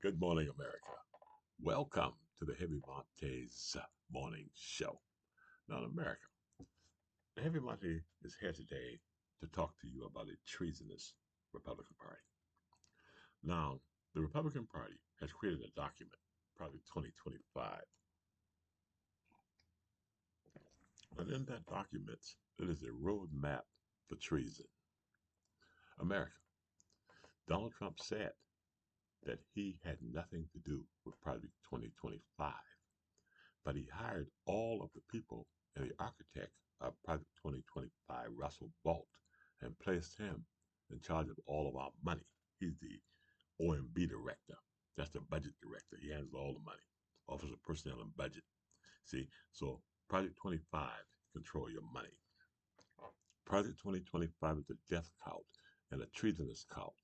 Good morning, America. Welcome to the Heavy Monte's morning show. Now, in America, the Heavy Monte is here today to talk to you about a treasonous Republican Party. Now, the Republican Party has created a document, probably 2025, and in that document, it is a roadmap for treason. America, Donald Trump said that he had nothing to do with Project 2025. But he hired all of the people and the architect of Project 2025, Russell Balt, and placed him in charge of all of our money. He's the OMB director. That's the budget director. He handles all the money, Office of Personnel and Budget. See, so Project 25 control your money. Project 2025 is a death cult and a treasonous cult,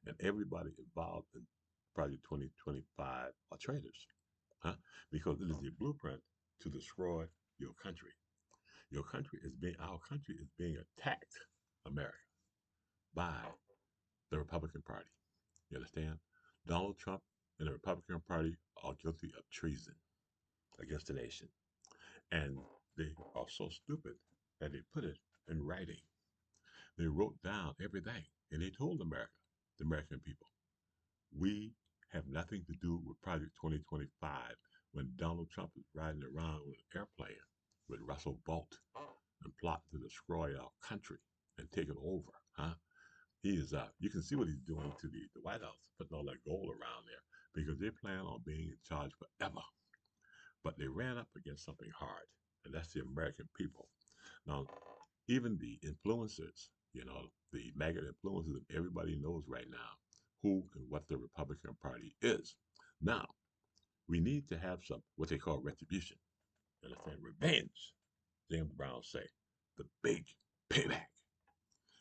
and everybody involved in Project 2025 are traitors, huh? Because it is a blueprint to destroy your country. Our country is being attacked, America, by the Republican Party. You understand? Donald Trump and the Republican Party are guilty of treason against the nation. And they are so stupid that they put it in writing. They wrote down everything and they told America, the American people, we have nothing to do with Project 2025 when Donald Trump is riding around with an airplane with Russell Balt and plotting to destroy our country and take it over. Huh? He is you can see what he's doing to the White House, putting all that gold around there because they plan on being in charge forever. But they ran up against something hard, and that's the American people. Now, even the influencers, the MAGA influencers, everybody knows right now who and what the Republican Party is. Now, we need to have some what they call retribution. You understand? Revenge. James Brown say, the big payback.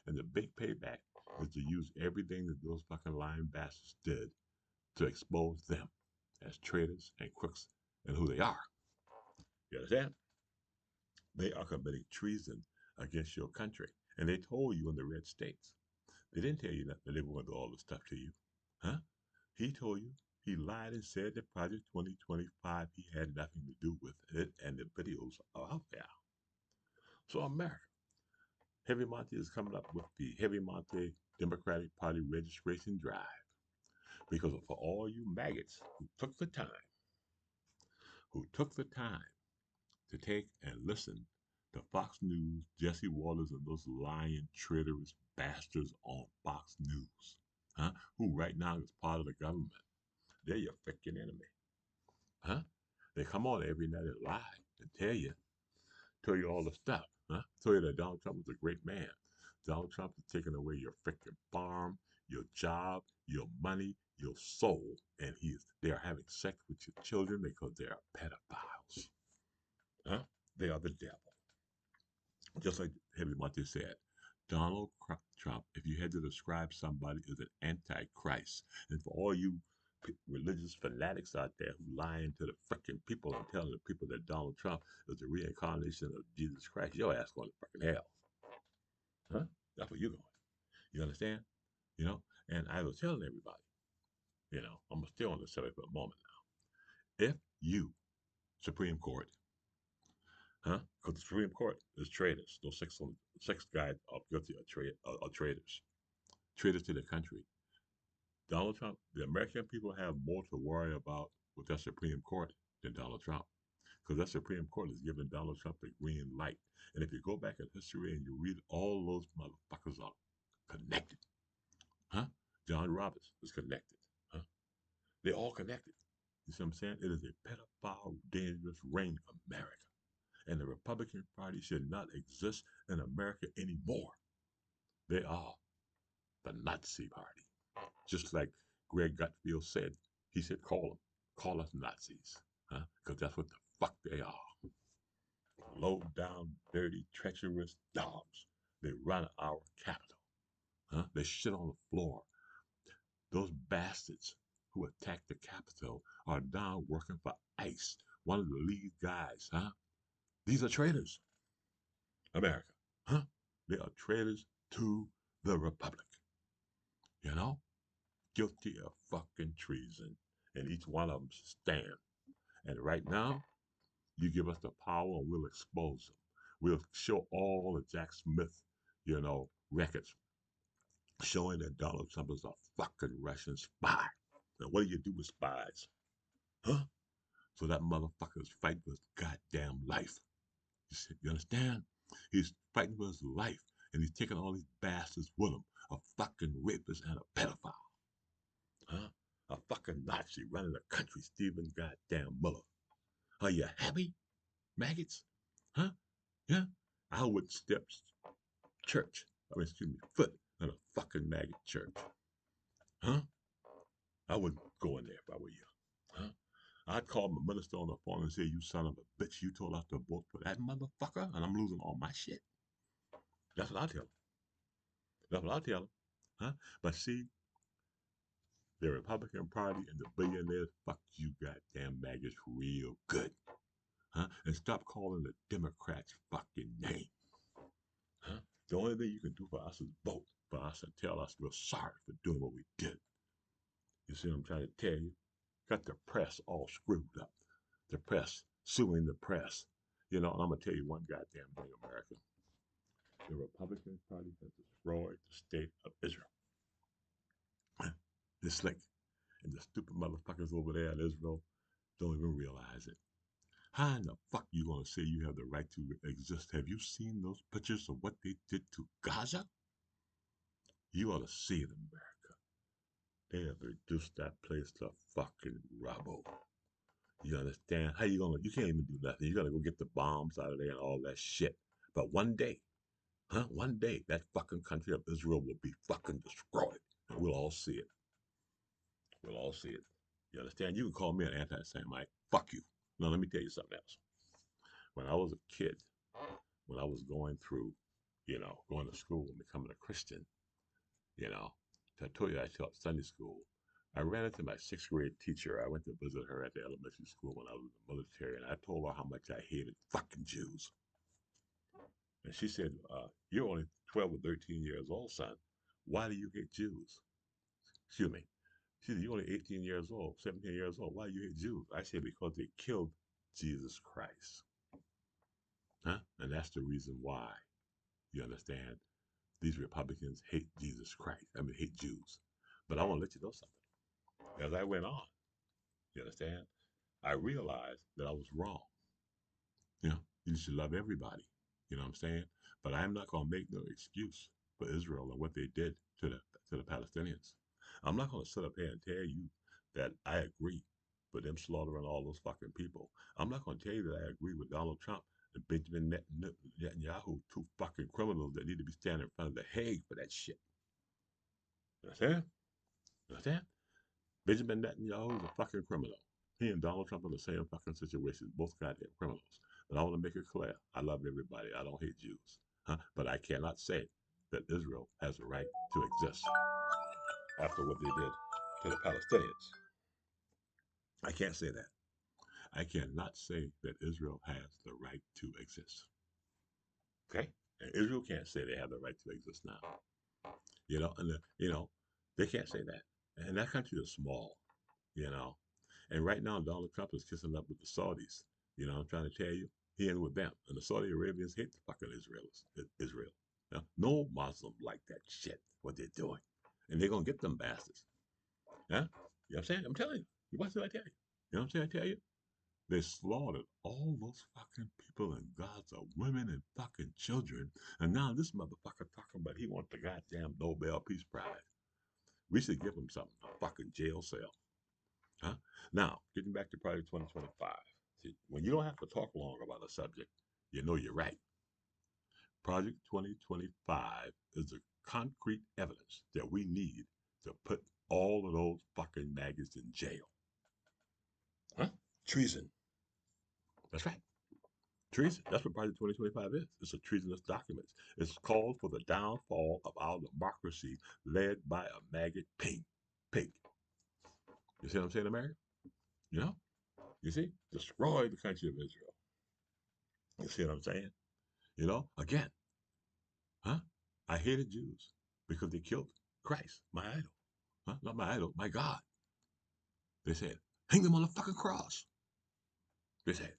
And the big payback is to use everything that those fucking lying bastards did to expose them as traitors and crooks and who they are. You understand? They are committing treason against your country. And they told you in the red states. They didn't tell you that they were going to do all this stuff to you. Huh? He told you. He lied and said that Project 2025, he had nothing to do with it, and the videos are out there. So, America, Heavy Monte is coming up with the Heavy Monte Democratic Party registration drive because for all you maggots who took the time to take and listen to Fox News, Jesse Waters, and those lying, traitorous bastards on Fox News, huh? Who right now is part of the government. They're your freaking enemy, huh? They come on every night and lie and tell you all the stuff, huh? Tell you that Donald Trump was a great man. Donald Trump is taking away your freaking farm, your job, your money, your soul, and they are having sex with your children because they are pedophiles. Huh? They are the devil. Just like Heavy Monte said, Donald Trump, if you had to describe somebody as an antichrist, and for all you religious fanatics out there who lying to the freaking people and telling the people that Donald Trump is the reincarnation of Jesus Christ, your ass going to freaking hell. Huh? That's where you're going. You understand? And I was telling everybody, I'm still on the subject for a moment now. If you, Supreme Court, huh? Because the Supreme Court is traitors. Those six guys are guilty of traitors. Traitors to the country. Donald Trump, the American people have more to worry about with that Supreme Court than Donald Trump. Because that Supreme Court is giving Donald Trump the green light. And if you go back in history and you read, all those motherfuckers are connected. Huh? John Roberts is connected. Huh? They're all connected. You see what I'm saying? It is a pedophile, dangerous ring, America. And the Republican Party should not exist in America anymore. They are the Nazi Party. Just like Greg Gutfield said, he said, call us Nazis. Huh? Because that's what the fuck they are. Low down, dirty, treacherous dogs. They run our capital. Huh? They shit on the floor. Those bastards who attacked the Capitol are now working for ICE, one of the lead guys, huh? These are traitors, America, huh? They are traitors to the Republic, you know? Guilty of fucking treason. and each one of them stand. And right now, you give us the power and we'll expose them. We'll show all the Jack Smith, records showing that Donald Trump is a fucking Russian spy. Now, what do you do with spies? Huh? So that motherfucker is fighting for his goddamn life. You understand? He's fighting for his life, and he's taking all these bastards with him. A fucking rapist and a pedophile. Huh? A fucking Nazi running the country, Stephen goddamn Miller. Are you happy, maggots? Huh? Yeah? I would step foot in a fucking maggot church. Huh? I wouldn't go in there if I were you. Huh? I'd call my minister on the phone and say, "You son of a bitch, you told us to vote for that motherfucker, and I'm losing all my shit." That's what I tell him. That's what I tell him. Huh? But see, the Republican Party and the billionaires fuck you goddamn maggots real good. Huh? And stop calling the Democrats fucking name. Huh? The only thing you can do for us is vote for us and tell us we're sorry for doing what we did. You see what I'm trying to tell you? Got the press all screwed up. The press suing the press. And I'm going to tell you one goddamn thing, America. The Republican Party has destroyed the state of Israel. They're slick. And the stupid motherfuckers over there in Israel don't even realize it. How in the fuck you going to say you have the right to exist? Have you seen those pictures of what they did to Gaza? You ought to see it, America. They have reduced that place to fucking rubble. You understand? How you can't even do nothing. You gotta go get the bombs out of there and all that shit. But one day, that fucking country of Israel will be fucking destroyed. And we'll all see it. We'll all see it. You understand? You can call me an anti-Semite. Fuck you. Now, let me tell you something else. When I was a kid, when I was going through, going to school and becoming a Christian, you know, I told you I taught Sunday school. I ran into my sixth grade teacher. I went to visit her at the elementary school when I was in the military, and I told her how much I hated fucking Jews. And she said, "You're only 12 or 13 years old, son. Why do you hate Jews?" Excuse me. She said, "You're only 18 years old, 17 years old. Why do you hate Jews?" I said, "Because they killed Jesus Christ." Huh? And that's the reason why, you understand, these Republicans hate Jesus Christ. Hate Jews. But I want to let you know something. As I went on, you understand, I realized that I was wrong. You should love everybody. You know what I'm saying? But I'm not going to make no excuse for Israel and what they did to the Palestinians. I'm not going to sit up here and tell you that I agree with them slaughtering all those fucking people. I'm not going to tell you that I agree with Donald Trump and Benjamin Netanyahu, two fucking criminals that need to be standing in front of the Hague for that shit. You understand? You understand? Benjamin Netanyahu is a fucking criminal. He and Donald Trump are in the same fucking situation, both goddamn criminals. But I want to make it clear, I love everybody. I don't hate Jews. But I cannot say that Israel has a right to exist after what they did to the Palestinians. I can't say that. I cannot say that Israel has the right to exist. Okay? And Israel can't say they have the right to exist now. They can't say that. And that country is small, you know. And right now, Donald Trump is kissing up with the Saudis. I'm trying to tell you, he in with them. And the Saudi Arabians hate the fucking Israel. No Muslim like that shit, what they're doing. And they're going to get them bastards. Yeah? You know what I'm saying? I'm telling you. You watch what I tell you. You know what I'm saying? I tell you. They slaughtered all those fucking people in Gaza, women and fucking children. And now this motherfucker talking about he wants the goddamn Nobel Peace Prize. We should give him something, a fucking jail cell. Huh? Now, getting back to Project 2025. See, when you don't have to talk long about a subject, you know you're right. Project 2025 is the concrete evidence that we need to put all of those fucking maggots in jail. Huh? Treason. That's right. Treason. That's what Project 2025 is. It's a treasonous document. It's called for the downfall of our democracy led by a maggot pig. You see what I'm saying, America? You know? You see? Destroy the country of Israel. You see what I'm saying? Again, huh? I hated Jews because they killed Christ, my idol. Huh? Not my idol, my God. They said, hang them on the fucking cross. They said,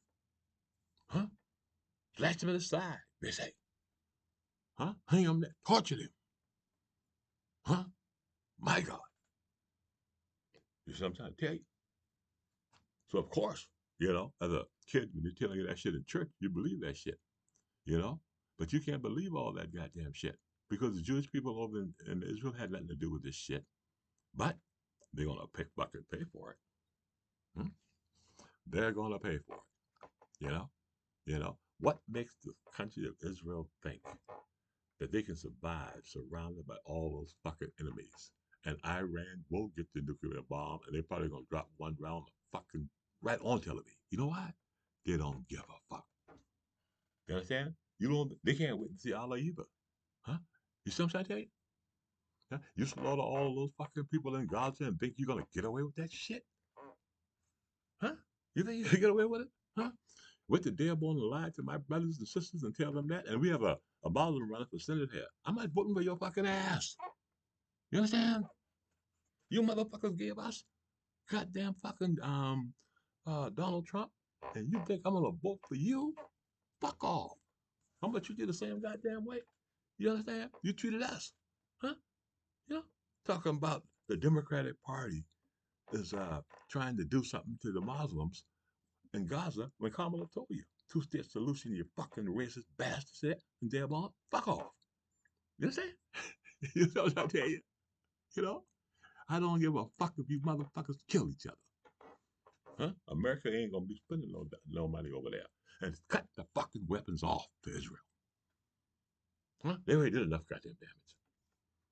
huh? Slash them in the side. They say, huh? Hang them there. Torture them. Huh? My God. You see what I'm trying to tell you? So, of course, as a kid, when they're telling you that shit in church, you believe that shit, you know? But you can't believe all that goddamn shit because the Jewish people over in Israel had nothing to do with this shit. But they're going to pick bucket pay for it. Hmm? They're going to pay for it, you know? What makes the country of Israel think that they can survive surrounded by all those fucking enemies? And Iran will get the nuclear bomb, and they're probably gonna drop one round of fucking right on television. You know why? They don't give a fuck. You understand? You don't. They can't wait to see Allah either, huh? You see what I'm trying to tell you? Huh? You slaughter all those fucking people in Gaza and think you're gonna get away with that shit, huh? You think you can get away with it, huh? Wait the day I'm on the lie to my brothers and sisters and tell them that, and we have a Muslim running for Senate here. I'm not voting for your fucking ass. You understand? You motherfuckers gave us goddamn fucking Donald Trump, and you think I'm gonna vote for you? Fuck off. How much you did the same goddamn way? You understand? You treated us, huh? You know, talking about the Democratic Party is trying to do something to the Muslims in Gaza when Kamala told you two-state solution, you fucking racist bastard said and thereby fuck off. You understand? You know what I'm telling you? You know? I don't give a fuck if you motherfuckers kill each other. Huh? America ain't gonna be spending no money over there. And cut the fucking weapons off to Israel. Huh? They already did enough goddamn damage.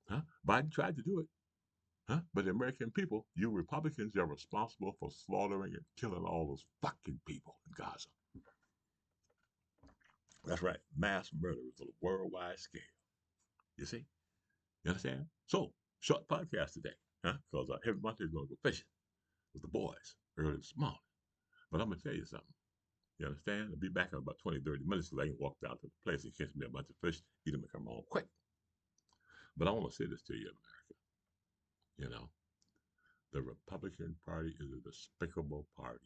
Huh? Biden tried to do it. Huh? But the American people, you Republicans, are responsible for slaughtering and killing all those fucking people in Gaza. That's right. Mass murder is on a worldwide scale. You see? You understand? So, short podcast today. Huh? Because every month is going to go fishing with the boys early this morning. But I'm going to tell you something. You understand? I'll be back in about 20, 30 minutes so I can walk down to the place and catch me a bunch of fish, eat them, and come home quick. But I want to say this to you, America. You know, the Republican Party is a despicable party,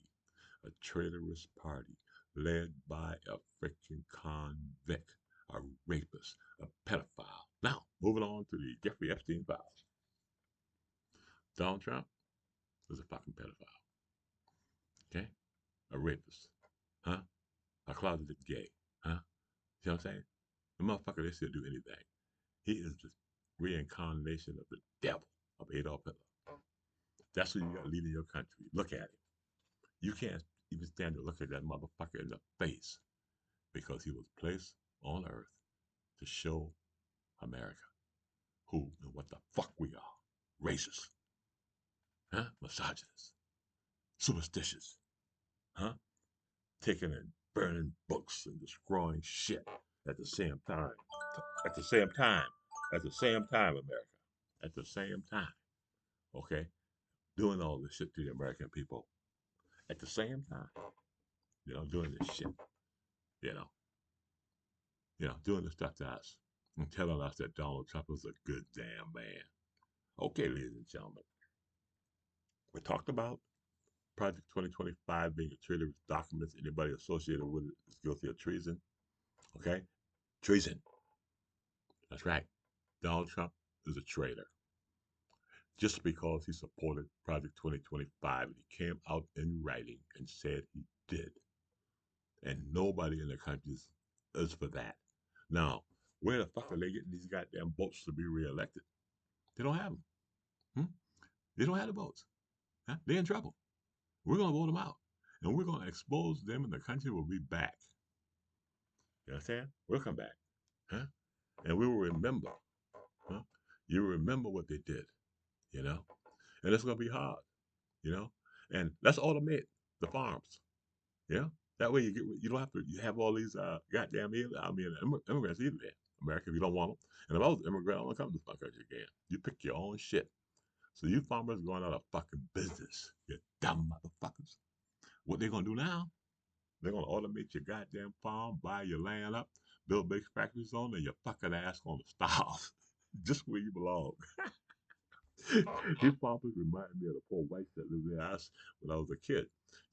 a traitorous party led by a freaking convict, a rapist, a pedophile. Now, moving on to the Jeffrey Epstein files. Donald Trump is a fucking pedophile, okay? A rapist, huh? A closeted gay, huh? You know what I'm saying? The motherfucker, they still do anything. He is the reincarnation of the devil of Adolf Hitler. That's what you got leading your country. Look at him. You can't even stand to look at that motherfucker in the face because he was placed on earth to show America who and what the fuck we are. Racist, huh? Misogynist, superstitious, huh? Taking and burning books and destroying shit at the same time. At the same time. At the same time, America. At the same time. Okay? Doing all this shit to the American people at the same time, doing this shit, you know, doing this stuff to us and telling us that Donald Trump is a good damn man. Okay, ladies and gentlemen, we talked about Project 2025 being a traitorous documents. Anybody associated with it is guilty of treason. Okay? Treason. That's right. Donald Trump is a traitor. Just because he supported Project 2025 and he came out in writing and said he did. And nobody in the country is for that. Now, where the fuck are they getting these goddamn votes to be reelected? They don't have them. Hmm? They don't have the votes. Huh? They're in trouble. We're going to vote them out. And we're going to expose them, and the country will be back. You understand? We'll come back. Huh? And we will remember. Huh? You remember what they did, you know? And it's going to be hard, you know? And let's automate the farms. Yeah, that way you don't have to you have all these goddamn immigrants either in America if you don't want them. And if I was an immigrant, I don't want to come to this country again. You pick your own shit. So you farmers going out of fucking business. You dumb motherfuckers. What they gonna do now? They're gonna automate your goddamn farm, buy your land up, build big factories on, and your fucking ass gonna starve just where you belong. His fathers reminded me of the poor whites that lived in the house when I was a kid.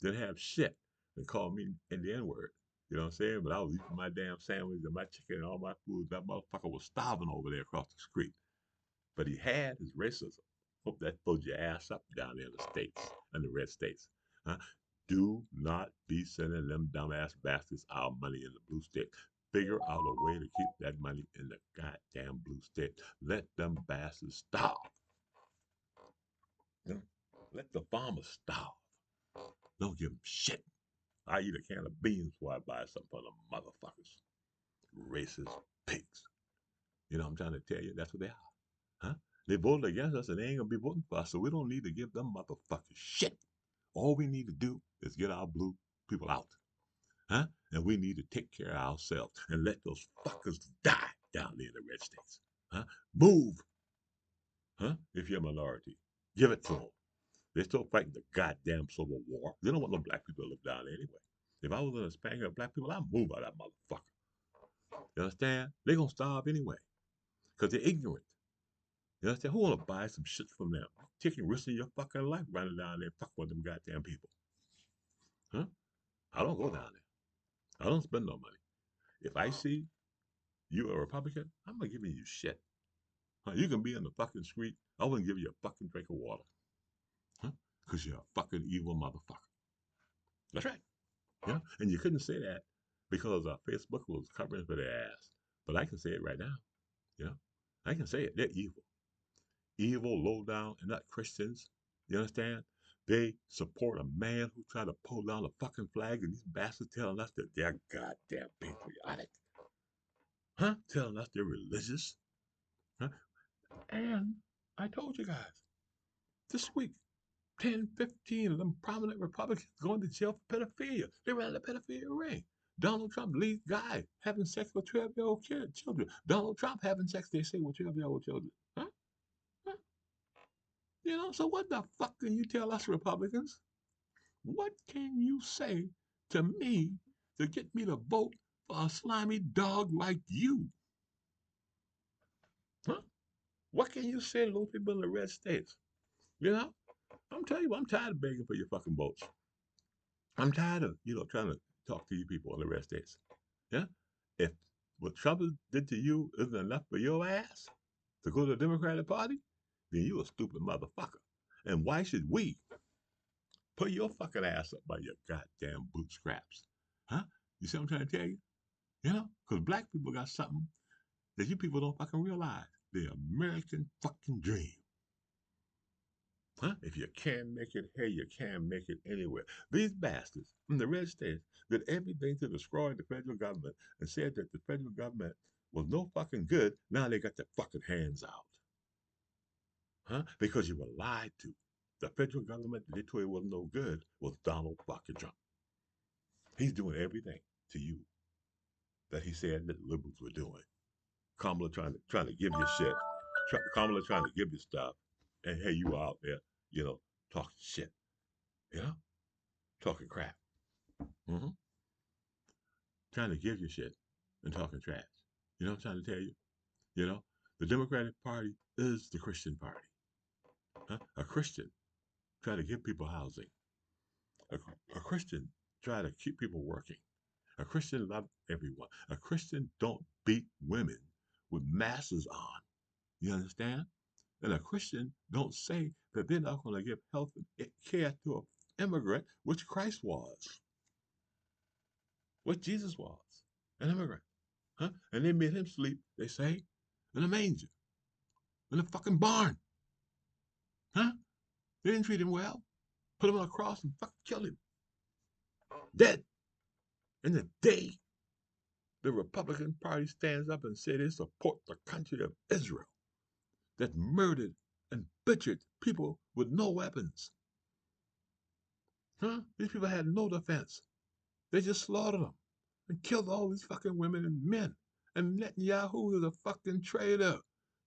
Didn't have shit and called me in the N word. You know what I'm saying? But I was eating my damn sandwich and my chicken and all my food. That motherfucker was starving over there across the street. But he had his racism. Hope that pulled your ass up down there in the States, in the red states. Huh? Do not be sending them dumbass bastards our money in the blue state. Figure out a way to keep that money in the goddamn blue state. Let them bastards starve. You know? Let the farmers starve. Don't give them shit. I eat a can of beans before I buy something from them motherfuckers. Racist pigs. You know what I'm trying to tell you? That's what they are. Huh? They voted against us and they ain't gonna be voting for us, so we don't need to give them motherfuckers shit. All we need to do is get our blue people out. Huh? And we need to take care of ourselves and let those fuckers die down there in the red states. Huh? Move. Huh? If you're a minority. Give it to them. They're still fighting the goddamn civil war. They don't want no black people to live down there anyway. If I was in a span of black people, I'd move out of that motherfucker. You understand? They're gonna starve anyway. Because they're ignorant. You understand? Who wanna buy some shit from them? Taking risks in your fucking life running down there fucking with them goddamn people. Huh? I don't go down there. I don't spend no money. If I see you a Republican, I'm not giving you shit. Huh? You can be in the fucking street. I wouldn't give you a fucking drink of water. Huh? Because you're a fucking evil motherfucker. That's right. Yeah. And you couldn't say that because Facebook was covering for their ass. But I can say it right now. You know, I can say it. They're evil. Evil, low down, and not Christians. You understand? They support a man who tried to pull down a fucking flag, and these bastards telling us that they're goddamn patriotic. Huh? Telling us they're religious. Huh? And I told you guys this week, 10, 15 of them prominent Republicans going to jail for pedophilia. They ran a pedophilia ring. Donald Trump, lead guy, having sex with 12-year-old children. Donald Trump having sex, they say, with 12-year-old children. Huh? Huh? You know, so what the fuck can you tell us Republicans? What can you say to me to get me to vote for a slimy dog like you? Huh? What can you say to those people in the red states? You know, I'm telling you, I'm tired of begging for your fucking votes. I'm tired of, trying to talk to you people in the red states. Yeah? If what Trump did to you isn't enough for your ass to go to the Democratic Party, then you a stupid motherfucker. And why should we put your fucking ass up by your goddamn bootstraps? Huh? You see what I'm trying to tell you? You know? Because black people got something that you people don't fucking realize. The American fucking dream. Huh? If you can't make it here, you can't make it anywhere. These bastards from the red states did everything to destroy the federal government and said that the federal government was no fucking good. Now they got their fucking hands out. Huh? Because you were lied to. The federal government that they told you was no good was Donald fucking Trump. He's doing everything to you that he said that liberals were doing. Kamala trying to give you shit. Kamala trying to give you stuff. And hey, you out there, talking shit. You know? Talking crap. Mm-hmm. Trying to give you shit and talking trash. You know what I'm trying to tell you? You know, the Democratic Party is the Christian Party. Huh? A Christian try to give people housing. A, a Christian try to keep people working. A Christian love everyone. A Christian don't beat women with masses on. You understand? And a Christian don't say that they're not going to give health and care to an immigrant, which Christ was, what Jesus was, an immigrant. Huh? And they made him sleep, they say, in a manger, in a fucking barn. Huh? They didn't treat him well. Put him on a cross and fucking killed him. Dead. And the day the Republican Party stands up and says they support the country of Israel that murdered and butchered people with no weapons. Huh? These people had no defense. They just slaughtered them and killed all these fucking women and men. And Netanyahu is a fucking traitor.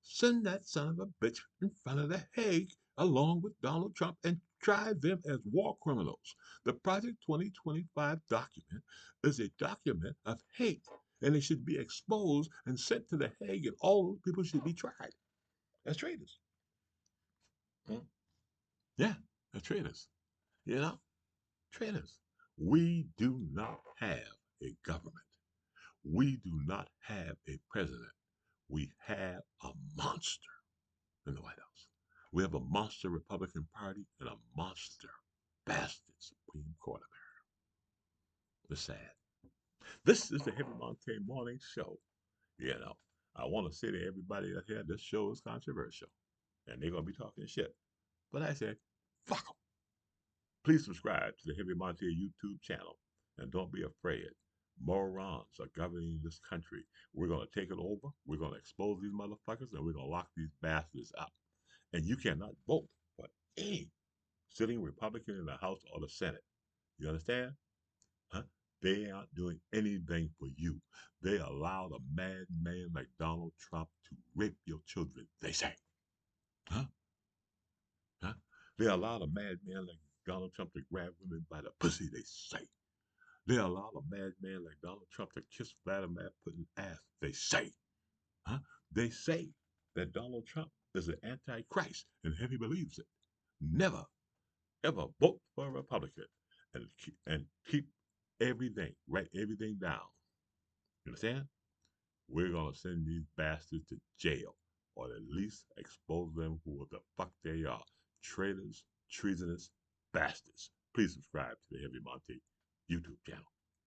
Send that son of a bitch in front of the Hague along with Donald Trump and try them as war criminals. The Project 2025 document is a document of hate, and it should be exposed and sent to the Hague, and all those people should be tried as traitors. Mm. Yeah, they're traitors. You know, traitors. We do not have a government. We do not have a president. We have a monster in the White House. We have a monster Republican Party and a monster bastard Supreme Court of America. It's sad. This is the Heavy Monte Morning Show. You know, I want to say to everybody out here, this show is controversial, and they're gonna be talking shit. But I say, fuck them. Please subscribe to the Heavy Monte YouTube channel, and don't be afraid. Morons are governing this country. We're gonna take it over. We're gonna expose these motherfuckers, and we're gonna lock these bastards up. And you cannot vote for any sitting Republican in the House or the Senate. You understand? Huh? They aren't doing anything for you. They allowed a madman like Donald Trump to rape your children, they say. Huh? Huh? They allowed a madman like Donald Trump to grab women by the pussy, they say. They allowed a madman like Donald Trump to kiss Vladimir Putin's ass, they say. Huh? They say that Donald Trump is an antichrist, and he believes it. Never, ever vote for a Republican and keep everything, write everything down. You understand? We're gonna send these bastards to jail, or at least expose them for the fuck they are. Traitors, treasonous bastards. Please subscribe to the Heavy Monte YouTube channel.